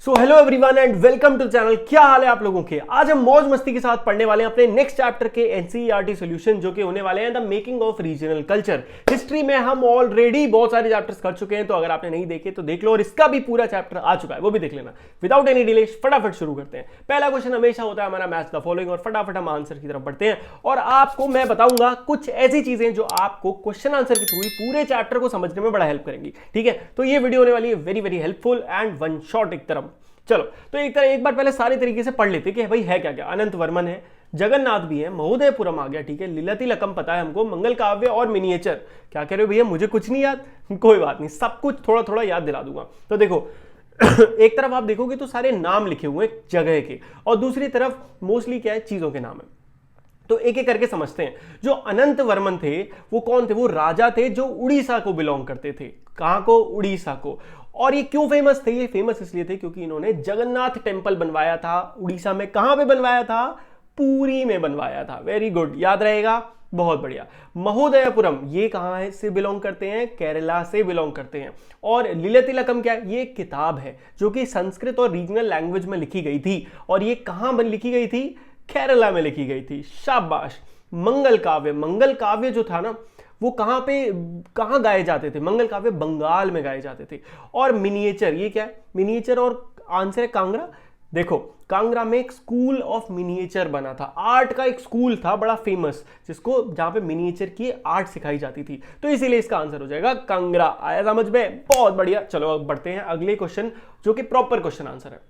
So hello everyone and welcome to channel. क्या हाल है आप लोगों के। आज हम मौज मस्ती के साथ पढ़ने वाले हैं अपने नेक्स्ट चैप्टर के एनसीईआरटी सॉल्यूशन, जो कि होने वाले हैं the making of regional culture. History में हम ऑलरेडी बहुत सारे चैप्टर्स कर चुके हैं, तो अगर आपने नहीं देखे तो देख लो, और इसका भी पूरा चैप्टर आ चुका है, वो भी देख लेना। विदाउट एनी डिले फटाफट शुरू करते हैं। पहला क्वेश्चन हमेशा होता है हमारा मैच द फॉलोइंग, और फटाफट हम आंसर की तरफ बढ़ते हैं। और आपको मैं बताऊंगा कुछ ऐसी चीजें जो आपको क्वेश्चन आंसर के थ्रू पूरे चैप्टर को समझने में बड़ा हेल्प करेंगी। ठीक है, तो ये वीडियो होने वाली है very very helpful and one shot एक तरफ। चलो तो एक बार पहले सारे तरीके से पढ़ लेते कि भाई है क्या क्या। अनंत वर्मन है, जगन्नाथ भी है, महोदयपुरम आ गया, ठीक है, लीलती लकम पता है हमको, मंगल काव्य और मिनिएचर। क्या कह रहे हो भैया, मुझे कुछ नहीं याद? कोई बात नहीं, सब कुछ थोड़ा थोड़ा याद दिला दूंगा। तो देखो एक तरफ आप देखोगे तो सारे नाम लिखे हुए हैं जगह के, और दूसरी तरफ मोस्टली क्या है, चीजों के नाम है। तो एक एक करके समझते हैं। जो अनंत वर्मन थे वो कौन थे? वो राजा थे जो उड़ीसा को बिलोंग करते थे। कहां को? उड़ीसा को। और ये क्यों फेमस थे? ये फेमस इसलिए थे क्योंकि इन्होंने जगन्नाथ टेम्पल बनवाया था। उड़ीसा में कहां पे बनवाया था? पुरी में बनवाया था। वेरी गुड, याद रहेगा, बहुत बढ़िया। महोदयपुरम ये कहां है से बिलोंग करते हैं? केरला से बिलोंग करते हैं। और लीलतिलकम क्या है? ये किताब है जो कि संस्कृत और रीजनल लैंग्वेज में लिखी गई थी, और ये कहां लिखी गई थी? केरला में लिखी गई थी। शाबाश। मंगल काव्य जो था ना, वो कहां गाए जाते थे? मंगल काव्य बंगाल में गाए जाते थे। और मिनिएचर, ये क्या है? मिनिएचर, और आंसर है कांगड़ा। देखो कांगड़ा में एक स्कूल ऑफ मिनिएचर बना था, आर्ट का एक स्कूल था बड़ा फेमस, जहां पे मिनिएचर की आर्ट सिखाई जाती थी। तो इसीलिए इसका आंसर हो जाएगा कांगड़ा। आया समझ में? बहुत बढ़िया। चलो अब बढ़ते हैं अगले क्वेश्चन, जो कि प्रॉपर क्वेश्चन आंसर है।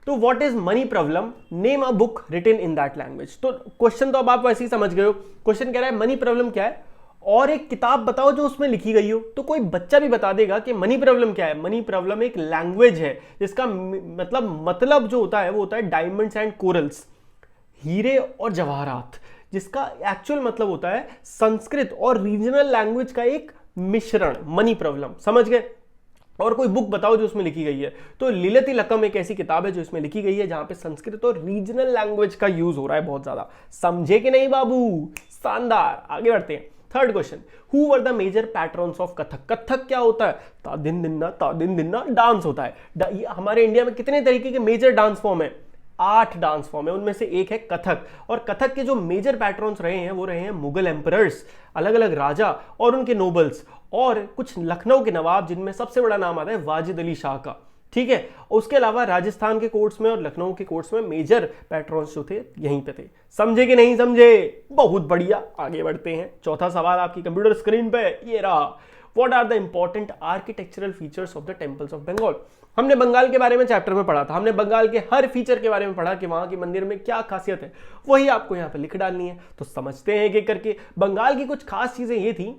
तो what is money problem, name a book written in that language. तो क्वेश्चन तो अब आप वैसे ही समझ गए हो। क्वेश्चन कह रहा है मनी प्रॉब्लम क्या है, और एक किताब बताओ जो उसमें लिखी गई हो। तो कोई बच्चा भी बता देगा कि मनी प्रॉब्लम क्या है। मनी प्रॉब्लम एक लैंग्वेज है जिसका मतलब जो होता है वो होता है डायमंड्स एंड कोरल्स, हीरे और जवाहरात, जिसका एक्चुअल मतलब होता है संस्कृत और रीजनल लैंग्वेज का एक मिश्रण। मनी प्रॉब्लम, समझ गए? और कोई बुक बताओ जो उसमें लिखी गई है। तो लीलतिलकम एक ऐसी किताब है जो इसमें लिखी गई है जहां पे संस्कृत और रीजनल लैंग्वेज का यूज हो रहा है बहुत ज्यादा। समझे कि नहीं बाबू? शानदार। आगे बढ़ते हैं। Third question, who were the major patrons of Kathak. Kathak क्या होता है? तादिन दिन्ना डांस होता है। हमारे इंडिया में कितने तरीके के मेजर डांस फॉर्म है? 8 डांस फॉर्म है, उनमें से एक है कथक। और कथक के जो मेजर पैट्रॉन्स रहे हैं वो रहे हैं मुगल एम्परर्स, अलग अलग राजा और उनके नोबल्स, और कुछ लखनऊ के नवाब, जिनमें सबसे बड़ा नाम आता है वाजिद अली शाह का। ठीक है, उसके अलावा राजस्थान के कोर्ट्स में और लखनऊ के कोर्ट्स में मेजर पैट्रॉन्स जो थे यहीं पे थे। समझे कि नहीं समझे? बहुत बढ़िया। आगे बढ़ते हैं। चौथा सवाल आपकी कंप्यूटर स्क्रीन पे ये रहा। What are the important architectural features of the temples of Bengal. हमने बंगाल के बारे में चैप्टर में पढ़ा था, हमने बंगाल के हर फीचर के बारे में पढ़ा कि वहां के मंदिर में क्या खासियत है, वही आपको यहाँ पे लिख डालनी है। तो समझते हैं एक एक करके। बंगाल की कुछ खास चीजें ये थी।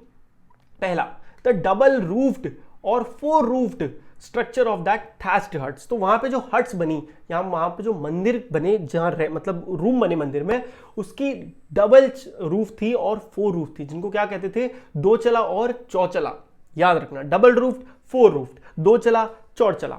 पहला, द डबल रूफ्ड और 4 roofed structure of that thatched huts. तो वहां पे जो हट्स बनी, वहां पे जो मंदिर बने, जहां मतलब रूम बने मंदिर में, उसकी डबल रूफ थी और 4 रूफ थी, जिनको क्या कहते थे? 2 चला और चौचला। याद रखना, डबल रूफ्ड, 4 रूफ्ड, 2 चला चौचला।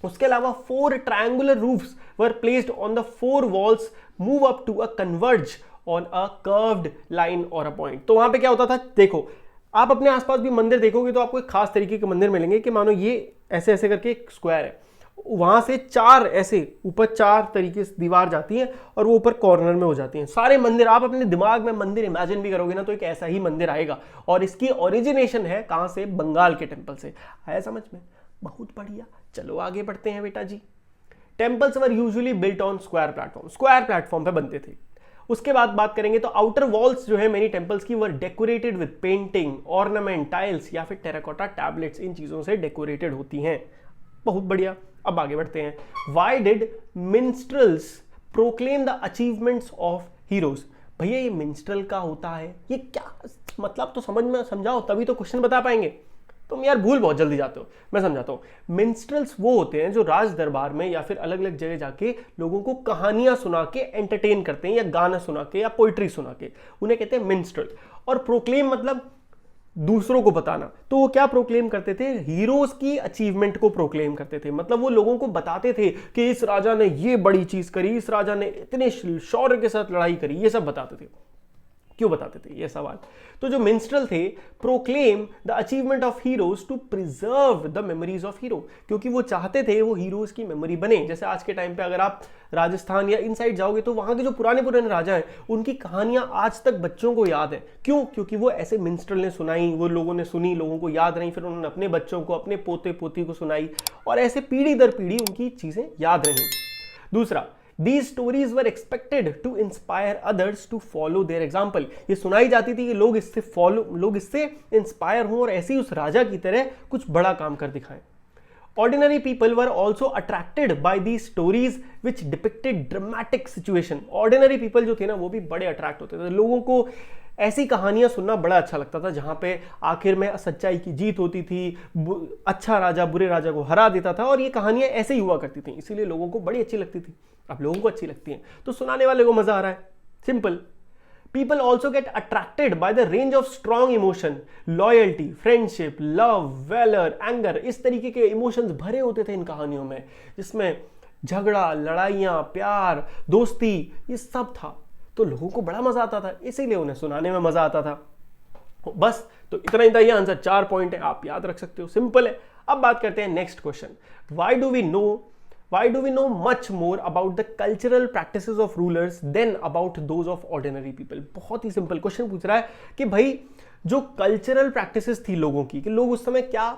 उसके अलावा 4 triangular roofs were placed on the 4 walls move up to a converge on a curved line और अ पॉइंट। तो वहां पे क्या होता था? देखो आप अपने आसपास भी मंदिर देखोगे तो आपको एक खास तरीके के मंदिर मिलेंगे कि मानो ये ऐसे ऐसे करके एक स्क्वायर है, वहां से 4 ऐसे ऊपर 4 तरीके से दीवार जाती है और वो ऊपर कॉर्नर में हो जाती हैं। सारे मंदिर आप अपने दिमाग में मंदिर इमेजिन भी करोगे ना तो एक ऐसा ही मंदिर आएगा, और इसकी ओरिजिनेशन है कहां से? बंगाल के टेम्पल से। आया समझ में? बहुत बढ़िया। चलो आगे बढ़ते हैं बेटा जी। Temples were usually built on square platform पे बनते थे। उसके बाद बात करेंगे तो आउटर वॉल्स जो है मेनी टेंपल्स की were decorated with painting, ornament, tiles या फिर टेराकोटा टैबलेट्स, इन चीजों से डेकोरेटेड होती हैं। बहुत बढ़िया। अब आगे बढ़ते हैं। Why did minstrels proclaim the achievements of heroes. भैया ये मिन्स्ट्रल का होता है, ये क्या मतलब? तो समझ में समझाओ, तभी तो क्वेश्चन बता पाएंगे। तुम यार भूल बहुत जल्दी जाते हो, मैं समझाता हूं। मिन्स्ट्रल्स वो होते हैं जो राज दरबार में या फिर अलग अलग जगह जाके लोगों को कहानियां सुना के एंटरटेन करते हैं, या गाना सुना के या पोइट्री सुना के, उन्हें कहते हैं मिन्स्ट्रल। और प्रोक्लेम मतलब दूसरों को बताना। तो वो क्या प्रोक्लेम करते थे? हीरोज की अचीवमेंट को प्रोक्लेम करते थे। मतलब वो लोगों को बताते थे कि इस राजा ने ये बड़ी चीज करी, इस राजा ने इतने शौर्य के साथ लड़ाई करी, ये सब बताते थे। क्यों बताते थे ये सवाल? तो जो मिन्स्ट्रल थे proclaim the achievement of heroes to preserve the memories of hero, क्योंकि वो चाहते थे वो हीरोज की मेमोरी बने। जैसे आज के टाइम पे अगर आप राजस्थान या इन साइड जाओगे तो वहां के जो पुराने पुराने राजा हैं उनकी कहानियां आज तक बच्चों को याद है। क्यों? क्योंकि वो ऐसे मिन्स्ट्रल ने सुनाई, वो लोगों ने सुनी, लोगों को याद रही, फिर उन्होंने अपने बच्चों को, अपने पोते पोती को सुनाई और ऐसे पीढ़ी दर पीढ़ी उनकी चीजें याद रही। दूसरा, These stories were expected to inspire others to follow their example। ये सुनाई जाती थी कि लोग इससे इंस्पायर हों और ऐसे ही उस राजा की तरह कुछ बड़ा काम कर दिखाएं। Ordinary people were also attracted by these stories which depicted dramatic situation। Ordinary people जो थे ना वो भी बड़े अट्रैक्ट होते थे, लोगों को ऐसी कहानियां सुनना बड़ा अच्छा लगता था जहां पे आखिर में सच्चाई की जीत होती थी, अच्छा राजा बुरे राजा को हरा देता था, और ये कहानियां ऐसे ही हुआ करती थी, इसीलिए लोगों को बड़ी अच्छी लगती थी। अब लोगों को अच्छी लगती हैं तो सुनाने वाले को मजा आ रहा है, simple. People also get attracted by the range of strong emotion, loyalty, friendship, love, valor, anger। इस तरीके के इमोशंस भरे होते थे इन कहानियों में, जिसमें झगड़ा, लड़ाइयाँ, प्यार, दोस्ती, ये सब था। तो लोगों को बड़ा मजा आता था, इसीलिए उन्हें सुनाने में मजा आता था। बस तो इतना ही था, ये आंसर 4 पॉइंट है, आप याद रख सकते हो, सिंपल है। अब बात करते हैं next question, Why do we know much more about the cultural practices of rulers than about those of ordinary people? बहुत ही सिंपल क्वेश्चन पूछ रहा है कि भाई जो कल्चरल प्रैक्टिसेस थी लोगों की, कि लोग उस समय क्या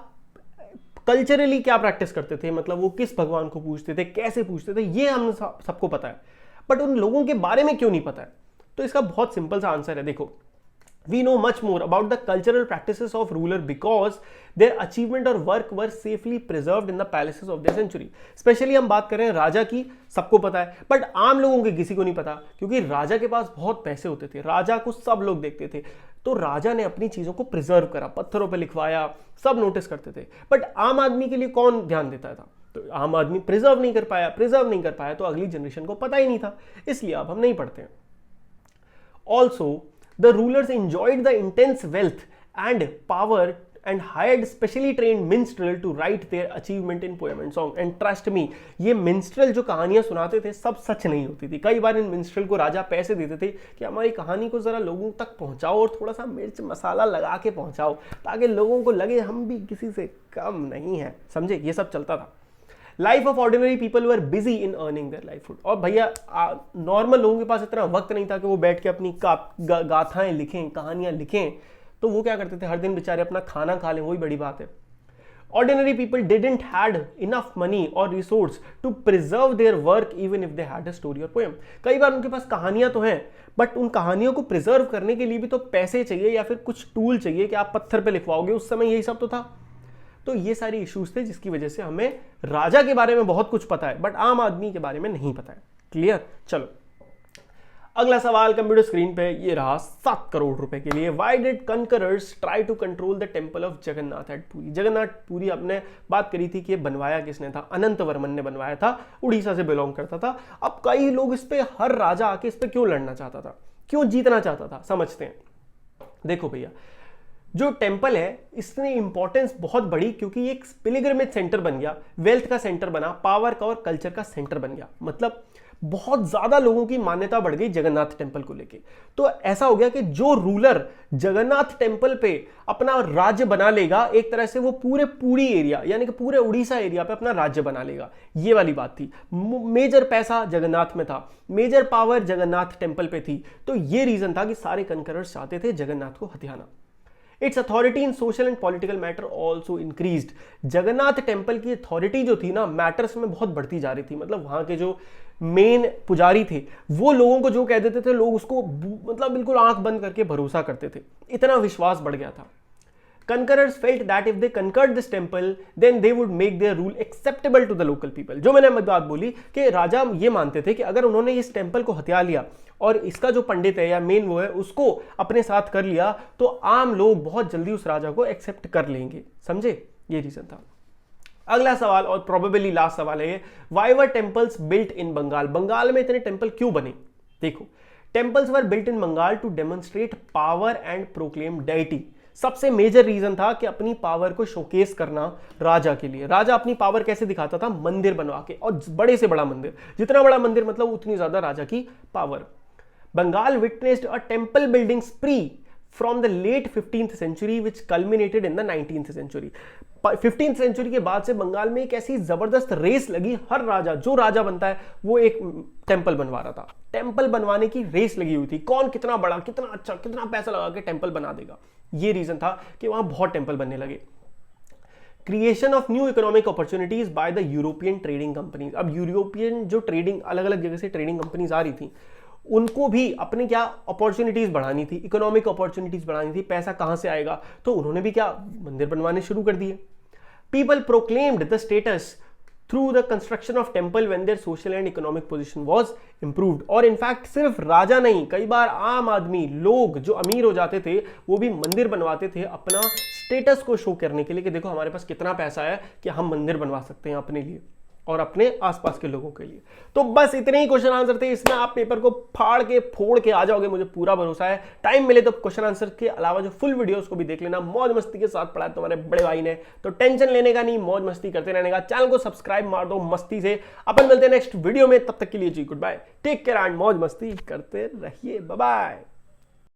कल्चरली क्या प्रैक्टिस करते थे, मतलब वो किस भगवान को पूजते थे, कैसे पूजते थे, ये हम सबको पता है, बट उन लोगों के बारे में क्यों नहीं पता है? तो इसका बहुत सिंपल सा आंसर है, देखो, We know much more about the cultural practices of ruler because their achievement or work were safely preserved in the palaces of their century। Specially हम बात करें राजा की, सबको पता है, बट आम लोगों के किसी को नहीं पता, क्योंकि राजा के पास बहुत पैसे होते थे, राजा को सब लोग देखते थे, तो राजा ने अपनी चीजों को प्रिजर्व करा, पत्थरों पर लिखवाया, सब नोटिस करते थे, बट आम आदमी के लिए कौन ध्यान देता था? तो आम आदमी प्रिजर्व नहीं कर पाया, तो अगली जनरेशन को पता ही नहीं था, इसलिए अब हम नहीं पढ़ते हैं। Also the rulers enjoyed the intense wealth and power and hired specially trained minstrel to write their achievement in poem and song। and trust me, ये minstrel जो कहानियां सुनाते थे सब सच नहीं होती थी। कई बार इन minstrel को राजा पैसे देते थे कि हमारी कहानी को जरा लोगों तक पहुंचाओ और थोड़ा सा मिर्च मसाला लगा के पहुंचाओ, ताकि लोगों को लगे हम भी किसी से कम नहीं है, समझे? ये सब चलता था। Life of ordinary people were busy in earning there livelihood. और भैया नॉर्मल लोगों के पास इतना वक्त नहीं था कि वो बैठ के अपनी गाथाएं लिखें, कहानियां लिखें, तो वो क्या करते थे, हर दिन बेचारे अपना खाना खा लें, वही बड़ी बात है। Ordinary people didn't had enough money और resource to preserve their work even if they had a story और पोएम। कई बार उनके पास कहानियां तो हैं, बट उन कहानियों को प्रिजर्व करने के लिए भी तो पैसे चाहिए या फिर कुछ टूल चाहिए कि आप पत्थर पे लिखवाओगे, उस समय यही सब तो था। तो ये सारी इश्यूज थे जिसकी वजह से हमें राजा के बारे में बहुत कुछ पता है, बट आम आदमी के बारे में नहीं पता है। क्लियर? चलो अगला सवाल कंप्यूटर स्क्रीन पे ये रहा 7 करोड़ रुपए के लिए। Why did conquerors try to control the temple of Jagannath at Puri? Jagannath Puri आपने बात करी थी कि ये बनवाया किसने था? अनंतवर्मन ने बनवाया था, उड़ीसा से बिलोंग करता था। अब कई लोग इस पे, हर राजा आके इस पे क्यों लड़ना चाहता था, क्यों जीतना चाहता था, समझते हैं। देखो भैया, जो टेम्पल है इसने इंपॉर्टेंस बहुत बड़ी, क्योंकि ये एक पिलग्रिमेज सेंटर बन गया, वेल्थ का सेंटर बना, पावर का और कल्चर का सेंटर बन गया, मतलब बहुत ज्यादा लोगों की मान्यता बढ़ गई जगन्नाथ टेम्पल को लेके। तो ऐसा हो गया कि जो रूलर जगन्नाथ टेम्पल पे अपना राज्य बना लेगा, एक तरह से वो पूरे पुरी एरिया यानी कि पूरे उड़ीसा एरिया पे अपना राज्य बना लेगा, ये वाली बात थी। मेजर पैसा जगन्नाथ में था, मेजर पावर जगन्नाथ टेम्पल पे थी, तो ये रीजन था कि सारे कनकरर्स चाहते थे जगन्नाथ को हथियाना। Its authority in social and political matter also increased. Jagannath temple की अथॉरिटी जो थी ना, मैटर्स में बहुत बढ़ती जा रही थी, मतलब वहां के जो मेन पुजारी थे वो लोगों को जो कह देते थे, लोग उसको मतलब बिल्कुल आंख बंद करके भरोसा करते थे, इतना विश्वास बढ़ गया था। Conquerors felt that if they conquered this temple, then they would make their rule acceptable to the local people। जो मैंने बात बोली कि राजा ये मानते थे कि अगर उन्होंने इस टेम्पल को हथिया लिया और इसका जो पंडित है या मेन वो है उसको अपने साथ कर लिया, तो आम लोग बहुत जल्दी उस राजा को एक्सेप्ट कर लेंगे, समझे? ये रीजन था। अगला सवाल और प्रोबेबली लास्ट सवाल है, why were temples built in Bengal? Bengal में इतने टेम्पल क्यों बने? देखो, temples were built in Bengal to demonstrate power and proclaim deity. सबसे मेजर रीजन था कि अपनी पावर को शोकेस करना राजा के लिए। राजा अपनी पावर कैसे दिखाता था? मंदिर बनवा के, और बड़े से बड़ा मंदिर, जितना बड़ा मंदिर मतलब उतनी ज्यादा राजा की power. Bengal witnessed a temple building spree from the late 15th century which culminated in the 19th century. 15th century के बाद से बंगाल में एक ऐसी जबरदस्त रेस लगी, हर राजा जो राजा बनता है वो एक टेंपल बनवा रहा था, टेंपल बनवाने की रेस लगी हुई थी, कौन कितना बड़ा, कितना अच्छा, कितना पैसा लगा के टेंपल बना देगा। ये रीजन था कि वहां बहुत टेंपल बनने लगे। Creation of new economic opportunities by the European trading companies. अब यूरोपियन जो ट्रेडिंग, अलग अलग जगह से ट्रेडिंग कंपनीज आ रही थी, उनको भी अपने क्या अपॉर्चुनिटीज बढ़ानी थी, इकोनॉमिक अपॉर्चुनिटीज बढ़ानी थी, पैसा कहां से आएगा, तो उन्होंने भी क्या मंदिर बनवाने शुरू कर दिए। People proclaimed the status through the construction of temple when their social and economic position was improved. और इनफैक्ट सिर्फ राजा नहीं, कई बार आम आदमी, लोग जो अमीर हो जाते थे वो भी मंदिर बनवाते थे अपना स्टेटस को शो करने के लिए कि देखो हमारे पास कितना पैसा है कि हम मंदिर बनवा सकते हैं अपने लिए और अपने आसपास के लोगों के लिए। तो बस इतने ही क्वेश्चन आंसर थे, इसमें आप पेपर को फाड़ के फोड़ के आ जाओगे, मुझे पूरा भरोसा है। टाइम मिले तो क्वेश्चन आंसर के अलावा जो फुल वीडियोस को भी देख लेना, मौज मस्ती के साथ पढ़ा है तुम्हारे बड़े भाई ने, तो टेंशन लेने का नहीं, मौज मस्ती करते रहने का। चैनल को सब्सक्राइब मार दो मस्ती से। अपन मिलते हैं नेक्स्ट वीडियो में, तब तक के लिए जी good bye, take care and मौज मस्ती करते रहिए, बाय बाय।